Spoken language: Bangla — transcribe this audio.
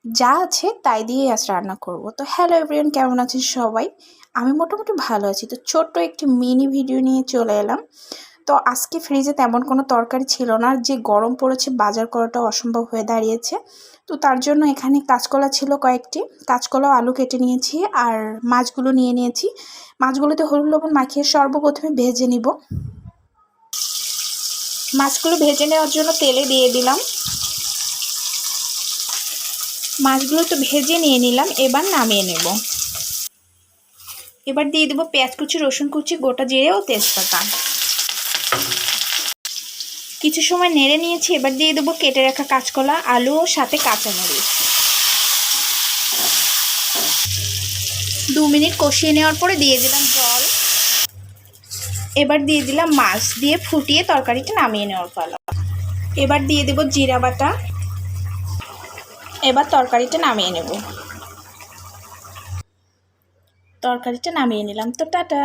যা আছে তাই দিয়েই আজ রান্না করব। তো হ্যালো এভরিওয়ান, কেমন আছেন সবাই? আমি মোটামুটি ভালো আছি। তো ছোট্ট একটি মিনি ভিডিও নিয়ে চলে এলাম। তো আজকে ফ্রিজে তেমন কোনো তরকারি ছিল না, যে গরম পড়েছে বাজার করাটাও অসম্ভব হয়ে দাঁড়িয়েছে। তো তার জন্য এখানে কাঁচকলা ছিল কয়েকটি, কাঁচকলা আলু কেটে নিয়েছি আর মাছগুলো নিয়ে নিয়েছি। মাছগুলোতে হলুদ লবণ মাখিয়ে সর্বপ্রথমে ভেজে নিব। মাছগুলো ভেজে নেওয়ার জন্য তেলে দিয়ে দিলাম। মাছগুলো তো ভেজে নিয়ে নিলাম, এবার নামিয়ে নেব। এবার দিয়ে দেবো পেঁয়াজ কুচি, রসুন কুচি, গোটা জিরে ও তেজপাতা। কিছু সময় নেড়ে নিয়েছি। এবার দিয়ে দেবো কেটে রাখা কাঁচকলা, আলু ও সাথে কাঁচামরিচ। 2 মিনিট কষিয়ে নেওয়ার পরে দিয়ে দিলাম জল। এবার দিয়ে দিলাম মাছ, দিয়ে ফুটিয়ে তরকারিটা নামিয়ে নেওয়ার পালা। এবার দিয়ে দেবো জিরা বাটা। এবার তরকারিটা নামিয়ে নেব। তরকারিটা নামিয়ে নিলাম। তো টাটা।